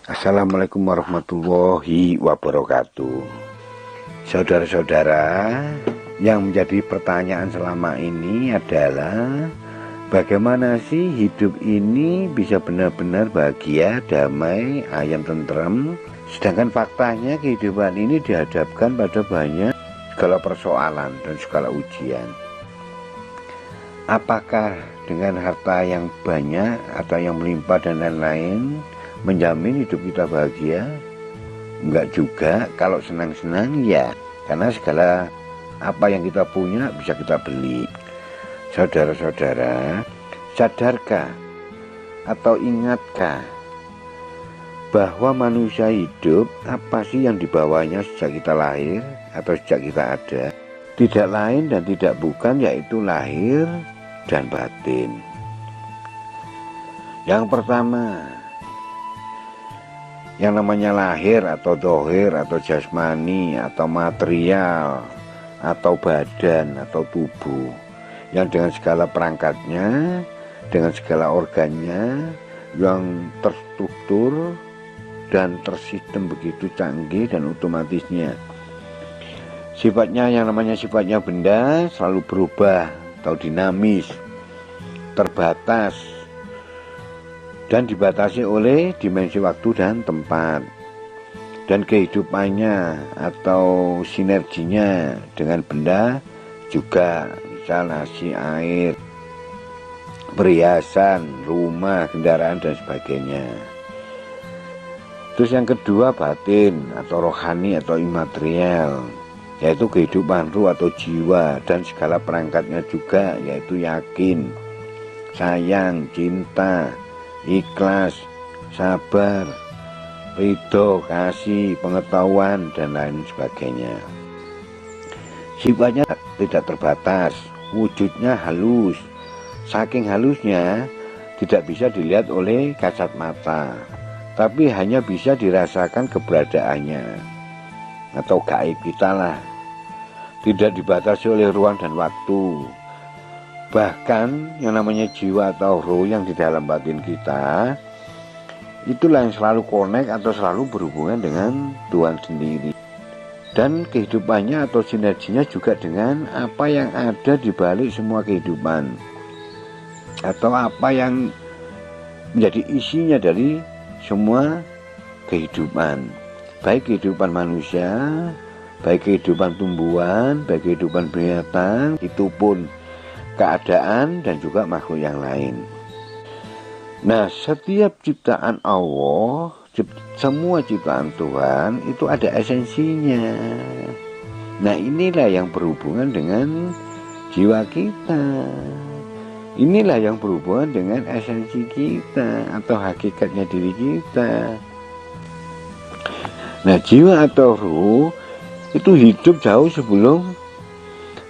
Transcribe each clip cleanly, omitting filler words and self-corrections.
Assalamualaikum warahmatullahi wabarakatuh. Saudara-saudara, yang menjadi pertanyaan selama ini adalah bagaimana sih hidup ini bisa benar-benar bahagia, damai, ayam, tentrem, sedangkan faktanya kehidupan ini dihadapkan pada banyak segala persoalan dan segala ujian. Apakah dengan harta yang banyak atau yang melimpah dan lain-lain menjamin hidup kita bahagia? Enggak juga. Kalau senang-senang ya, karena segala apa yang kita punya bisa kita beli. Saudara-saudara, sadarkah atau ingatkah bahwa manusia hidup apa sih yang dibawanya sejak kita lahir atau sejak kita ada? Tidak lain dan tidak bukan, yaitu lahir dan batin. Yang pertama, yang namanya lahir atau dohir atau jasmani atau material atau badan atau tubuh yang dengan segala perangkatnya, dengan segala organnya yang terstruktur dan tersistem begitu canggih dan otomatisnya. Sifatnya yang namanya sifatnya benda selalu berubah atau dinamis, terbatas, dan dibatasi oleh dimensi waktu dan tempat. Dan kehidupannya atau sinerginya dengan benda juga, misal nasi, air, perhiasan, rumah, kendaraan, dan sebagainya. Terus yang kedua, batin atau rohani atau imaterial, yaitu kehidupan ruh atau jiwa dan segala perangkatnya juga, yaitu yakin, sayang, cinta, ikhlas, sabar, ridho, kasih, pengetahuan, dan lain sebagainya. Sifatnya tidak terbatas, wujudnya halus. Saking halusnya tidak bisa dilihat oleh kasat mata, tapi hanya bisa dirasakan keberadaannya atau gaib kita lah. Tidak dibatasi oleh ruang dan waktu. Bahkan yang namanya jiwa atau roh yang di dalam batin kita, itulah yang selalu connect atau selalu berhubungan dengan Tuhan sendiri. Dan kehidupannya atau sinerginya juga dengan apa yang ada di balik semua kehidupan, atau apa yang menjadi isinya dari semua kehidupan. Baik kehidupan manusia, baik kehidupan tumbuhan, baik kehidupan binatang, itu pun keadaan dan juga makhluk yang lain. Nah, setiap ciptaan Allah, semua ciptaan Tuhan itu ada esensinya. Nah, inilah yang berhubungan dengan jiwa kita. Inilah yang berhubungan dengan esensi kita atau hakikatnya diri kita. Nah, jiwa atau ruh itu hidup jauh sebelum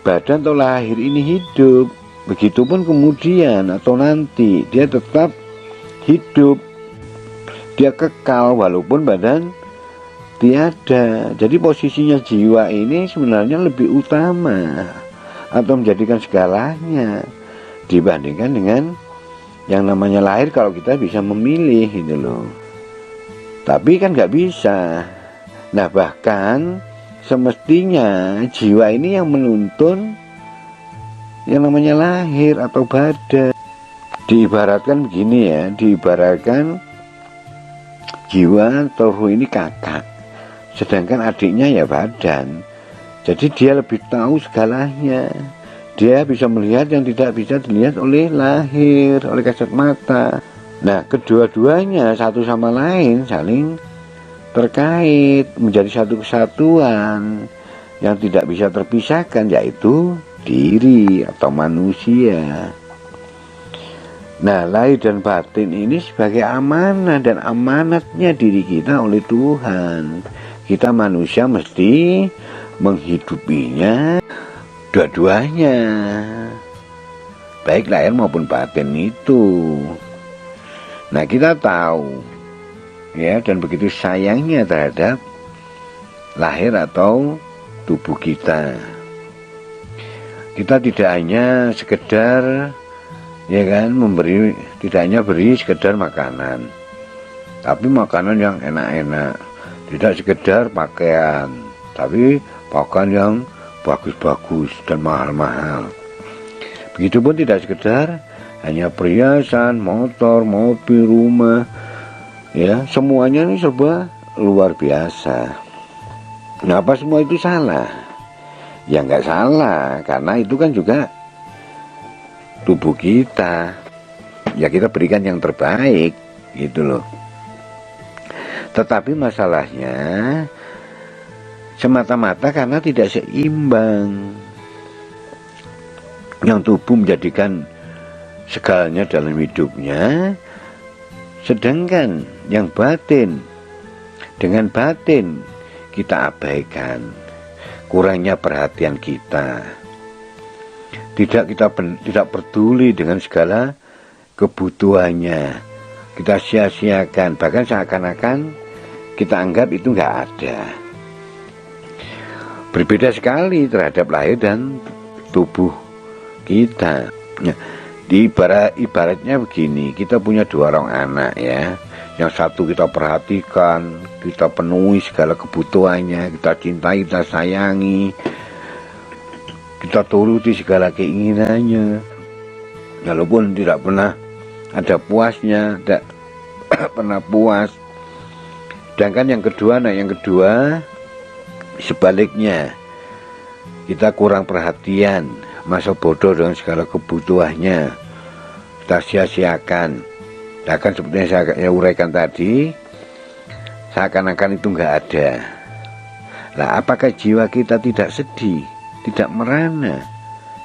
badan atau lahir ini hidup. Begitupun kemudian atau nanti dia tetap hidup, dia kekal walaupun badan tiada. Jadi posisinya jiwa ini sebenarnya lebih utama atau menjadikan segalanya dibandingkan dengan yang namanya lahir. Kalau kita bisa memilih gitu loh, tapi kan nggak bisa. Nah, bahkan semestinya jiwa ini yang menuntun yang namanya lahir atau badan. Diibaratkan begini ya, diibaratkan jiwa atau ruh ini kakak, sedangkan adiknya ya badan. Jadi dia lebih tahu segalanya. Dia bisa melihat yang tidak bisa dilihat oleh lahir, oleh kasat mata. Nah, kedua-duanya satu sama lain saling terkait, menjadi satu kesatuan yang tidak bisa terpisahkan, yaitu diri atau manusia. Nah, lahir dan batin ini sebagai amanah dan amanatnya diri kita oleh Tuhan. Kita manusia mesti menghidupinya dua-duanya, baik lahir maupun batin itu. Nah, kita tahu ya, dan begitu sayangnya terhadap lahir atau tubuh kita. Kita tidak hanya sekedar ya kan memberi, tidak hanya beri sekedar makanan, tapi makanan yang enak-enak, tidak sekedar pakaian, tapi pakaian yang bagus-bagus dan mahal-mahal. Begitupun tidak sekedar hanya perhiasan, motor, mobil, rumah, ya, semuanya ini serba luar biasa. Nah, apa semua itu salah? Ya nggak salah, karena itu kan juga tubuh kita. Ya kita berikan yang terbaik, gitu loh. Tetapi masalahnya semata-mata karena tidak seimbang. Yang tubuh menjadikan segalanya dalam hidupnya, sedangkan yang batin, dengan batin kita abaikan, kurangnya perhatian kita, tidak peduli dengan segala kebutuhannya, kita sia-siakan, bahkan seakan-akan kita anggap itu nggak ada. Berbeda sekali terhadap lahir dan tubuh kita. Ibaratnya begini, kita punya 2 orang anak ya. Yang satu kita perhatikan, kita penuhi segala kebutuhannya, kita cintai, kita sayangi, kita turuti segala keinginannya, walaupun tidak pernah ada puasnya, tidak pernah puas. Sedangkan yang kedua, anak yang kedua sebaliknya, kita kurang perhatian, masa bodoh dengan segala kebutuhannya, kita sia-siakan. Bahkan seperti yang saya uraikan tadi, seakan-akan itu nggak ada. Lah, apakah jiwa kita tidak sedih, tidak merana,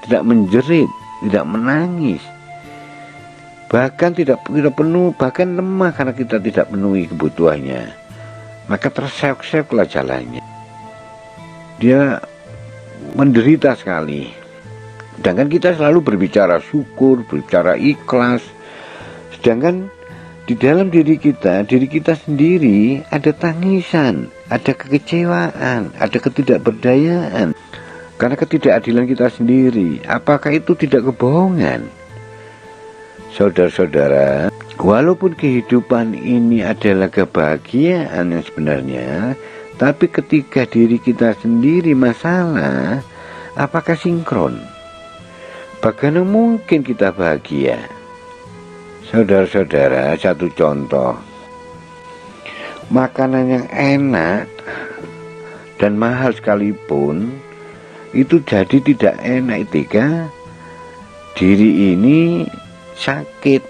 tidak menjerit, tidak menangis, bahkan tidak penuh, bahkan lemah karena kita tidak penuhi kebutuhannya? Maka terseok-seoklah jalannya, dia menderita sekali. Sedangkan kita selalu berbicara syukur, berbicara ikhlas, sedangkan di dalam diri kita sendiri ada tangisan, ada kekecewaan, ada ketidakberdayaan karena ketidakadilan kita sendiri. Apakah itu tidak kebohongan? Saudara-saudara, walaupun kehidupan ini adalah kebahagiaan yang sebenarnya, tapi ketika diri kita sendiri masalah, apakah sinkron? Bagaimana mungkin kita bahagia? Saudara-saudara, satu contoh, makanan yang enak dan mahal sekalipun itu jadi tidak enak ketika diri ini sakit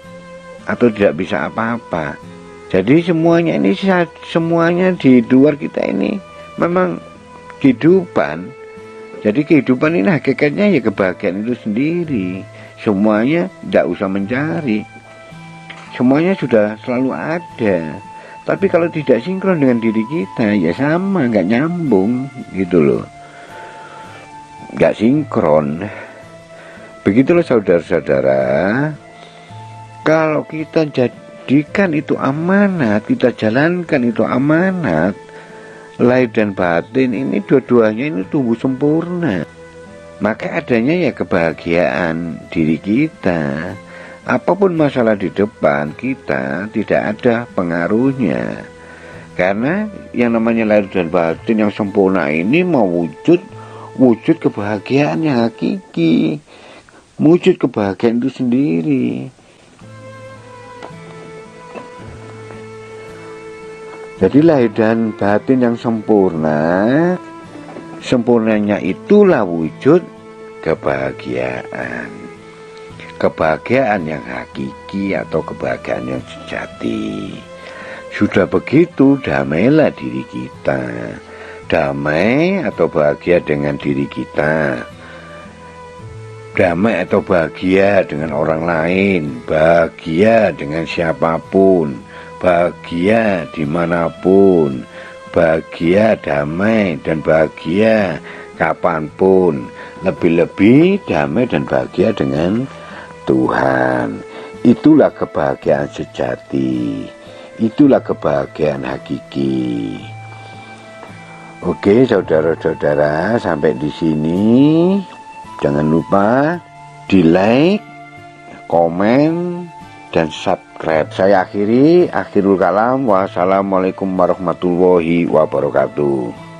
atau tidak bisa apa-apa. Jadi semuanya di luar kita ini memang kehidupan. Jadi kehidupan ini hakikatnya ya kebahagiaan itu sendiri. Semuanya tidak usah mencari, semuanya sudah selalu ada. Tapi kalau tidak sinkron dengan diri kita, ya sama, nggak nyambung gitu loh, nggak sinkron. Begitulah saudara-saudara, kalau kita jadikan itu amanat, kita jalankan itu amanat, lahir dan batin ini dua-duanya ini tumbuh sempurna, maka adanya ya kebahagiaan diri kita. Apapun masalah di depan kita tidak ada pengaruhnya, karena yang namanya lahir dan batin yang sempurna ini mau wujud kebahagiaan yang hakiki, wujud kebahagiaan itu sendiri. Jadi lahir dan batin yang sempurna, sempurnanya itulah wujud kebahagiaan. Kebahagiaan yang hakiki atau kebahagiaan yang sejati. Sudah begitu, damailah diri kita. Damai atau bahagia dengan diri kita. Damai atau bahagia dengan orang lain. Bahagia dengan siapapun. Bahagia dimanapun, bahagia, damai, dan bahagia kapanpun. Lebih-lebih damai dan bahagia dengan Tuhan. Itulah kebahagiaan sejati, itulah kebahagiaan hakiki. Oke saudara-saudara, sampai di sini. Jangan lupa di like, komen, dan subscribe. Saya akhirul kalam. Wassalamualaikum warahmatullahi wabarakatuh.